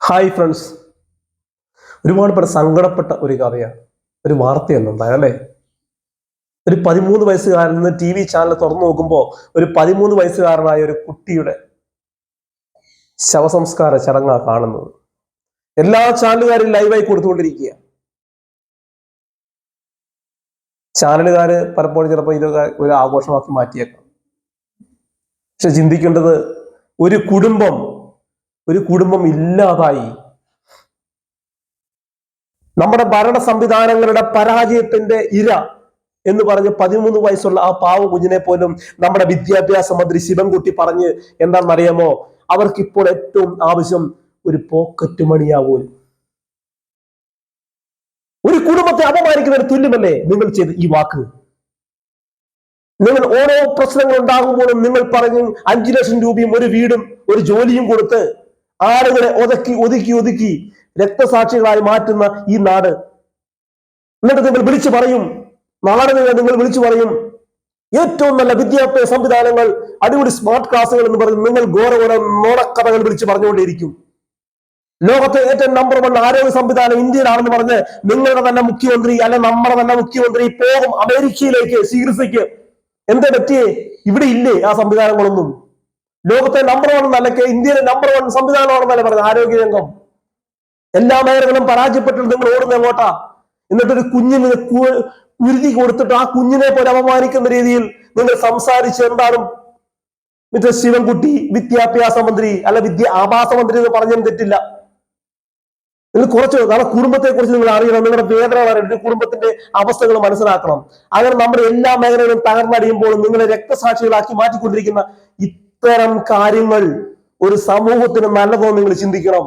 Hi friends, ഒരുപാട് പേർ സങ്കടപ്പെട്ട ഒരു കഥയാണ്. ഒരു വാർത്തയൊന്നുണ്ടായി അല്ലേ? ഒരു 13 വയസ്സുകാരൻ നിന്ന് TV ചാനൽ തുറന്നു നോക്കുമ്പോൾ ഒരു 13 വയസ്സുകാരനായ ഒരു കുട്ടിയുടെ ശവസംസ്കാര ചടങ്ങാണ് കാണുന്നത്. എല്ലാ ചാനലുകാരും ലൈവായി കൊടുത്തുകൊണ്ടിരിക്കുക. ചാനലുകാര് പലപ്പോഴും ചിലപ്പോൾ ഇതൊക്കെ ഒരു ആഘോഷമാക്കി മാറ്റിയേക്കാം. പക്ഷെ ചിന്തിക്കേണ്ടത്, ഒരു കുടുംബം ഇല്ലാതായി. നമ്മുടെ ഭരണ സംവിധാനങ്ങളുടെ പരാജയത്തിന്റെ ഇര എന്ന് പറഞ്ഞ് 13 വയസ്സുള്ള ആ പാവ കുഞ്ഞിനെ പോലും നമ്മുടെ വിദ്യാഭ്യാസ മന്ത്രി ശിവൻകുട്ടി പറഞ്ഞ് എന്താണെന്നറിയാമോ? അവർക്ക് ഇപ്പോൾ ഏറ്റവും ആവശ്യം ഒരു പോക്കറ്റ് മണിയാവൂല. ഒരു കുടുംബത്തെ അപമാനിക്കുന്നതിന് തുല്യമല്ലേ നിങ്ങൾ ചെയ്ത് ഈ വാക്ക്? നിങ്ങൾ ഓരോ പ്രശ്നങ്ങൾ ഉണ്ടാകുമ്പോഴും നിങ്ങൾ പറഞ്ഞു 5 ലക്ഷം രൂപയും ഒരു വീടും ഒരു ജോലിയും കൊടുത്ത് ആളുകളെ ഒതുക്കി രക്തസാക്ഷികളായി മാറ്റുന്ന ഈ നാട്. എന്നിട്ട് നിങ്ങൾ വിളിച്ചു പറയും, നാളെ നിങ്ങൾ വിളിച്ചു പറയും ഏറ്റവും നല്ല വിദ്യാഭ്യാസ സംവിധാനങ്ങൾ, അടിപൊളി സ്മാർട്ട് ക്ലാസുകൾ എന്ന് പറഞ്ഞ് നിങ്ങൾ ഘോര നോടക്കഥകൾ വിളിച്ചു പറഞ്ഞുകൊണ്ടേയിരിക്കും. ലോകത്തെ ഏറ്റവും നമ്പർ 1 ആരോഗ്യ സംവിധാനം ഇന്ത്യയിലാണെന്ന് പറഞ്ഞ് നിങ്ങളുടെ തന്നെ മുഖ്യമന്ത്രി അല്ലെ നമ്മുടെ തന്നെ മുഖ്യമന്ത്രി പോകും അമേരിക്കയിലേക്ക് ചികിത്സയ്ക്ക്. എന്താ പറ്റിയേ? ഇവിടെ ഇല്ലേ ആ സംവിധാനങ്ങളൊന്നും? ലോകത്തെ നമ്പർ 1 നിലയ്ക്ക് ഇന്ത്യയിലെ നമ്പർ 1 സംവിധാനമാണെന്നല്ലേ പറഞ്ഞത് ആരോഗ്യ രംഗം. എല്ലാ മേഖലകളും പരാജയപ്പെട്ടിട്ട് നിങ്ങൾ ഓടുന്ന എങ്ങോട്ടാ? എന്നിട്ടൊരു കുഞ്ഞിന് കുരുതി കൊടുത്തിട്ട് ആ കുഞ്ഞിനെ പോലെ അപമാനിക്കുന്ന രീതിയിൽ നിങ്ങൾ സംസാരിച്ച് എന്താണ് മിസ്റ്റർ ശിവൻകുട്ടി വിദ്യാഭ്യാസ മന്ത്രി അല്ല ആവാസ മന്ത്രി എന്ന് പറഞ്ഞാൽ തെറ്റില്ല. നിങ്ങൾ കുറച്ച് കാരണം കുടുംബത്തെ കുറിച്ച് നിങ്ങൾ അറിയണം, നിങ്ങളുടെ വേദന അറിയണം, കുടുംബത്തിന്റെ അവസ്ഥകൾ മനസ്സിലാക്കണം. അങ്ങനെ നമ്മുടെ എല്ലാ മേഖലകളും തകർന്നടിയുമ്പോൾ നിങ്ങളെ രക്തസാക്ഷികളാക്കി മാറ്റിക്കൊണ്ടിരിക്കുന്ന ഇത്തരം കാര്യങ്ങൾ ഒരു സമൂഹത്തിന് നല്ലതോ നിങ്ങൾ ചിന്തിക്കണം.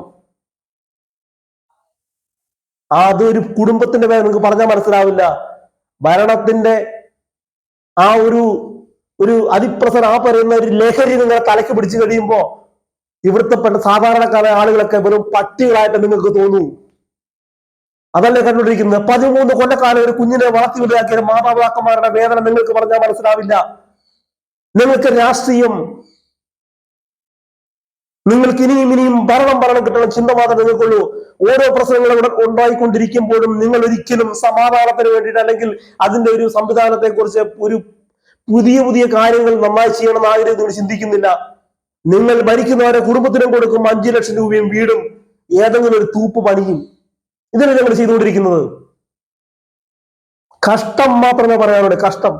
അതൊരു കുടുംബത്തിന്റെ പേര് നിങ്ങൾക്ക് പറഞ്ഞാൽ മനസ്സിലാവില്ല. ഭരണത്തിന്റെ ആ ഒരു അതിപ്രസരം, ആ പറയുന്ന ഒരു ലഹരി നിങ്ങളെ തലക്ക് പിടിച്ചു കഴിയുമ്പോ ഇവിടുത്തെ സാധാരണക്കാരായ ആളുകളൊക്കെ വെറും പട്ടികളായിട്ട് നിങ്ങൾക്ക് തോന്നും. അതല്ലേ കണ്ടുകൊണ്ടിരിക്കുന്നത്? 13 കൊല്ലക്കാലം ഒരു കുഞ്ഞിനെ വളർത്തി വലുതാക്കിയ മാതാപിതാക്കന്മാരുടെ വേദന നിങ്ങൾക്ക് പറഞ്ഞാൽ മനസ്സിലാവില്ല. നിങ്ങൾക്ക് രാഷ്ട്രീയം, നിങ്ങൾക്ക് ഇനിയും ഭരണം കിട്ടണം ചിന്ത മാത്രമേ നിങ്ങൾക്കുള്ളൂ. ഓരോ പ്രശ്നങ്ങളും ഉണ്ടായിക്കൊണ്ടിരിക്കുമ്പോഴും നിങ്ങൾ ഒരിക്കലും സമാധാനത്തിന് വേണ്ടിയിട്ട് അല്ലെങ്കിൽ അതിന്റെ ഒരു സംവിധാനത്തെ കുറിച്ച് ഒരു പുതിയ കാര്യങ്ങൾ നന്നായി ചെയ്യണമെന്ന് ആഗ്രഹം നിങ്ങൾ ചിന്തിക്കുന്നില്ല. നിങ്ങൾ ഭരിക്കുന്നവരെ കുടുംബത്തിനും കൊടുക്കും 5 ലക്ഷം രൂപയും വീടും ഏതെങ്കിലും ഒരു തൂപ്പ് പണിയും. ഇതിനെ ഞങ്ങൾ ചെയ്തുകൊണ്ടിരിക്കുന്നത്. കഷ്ടം മാത്രമേ പറയാനുള്ളൂ, കഷ്ടം.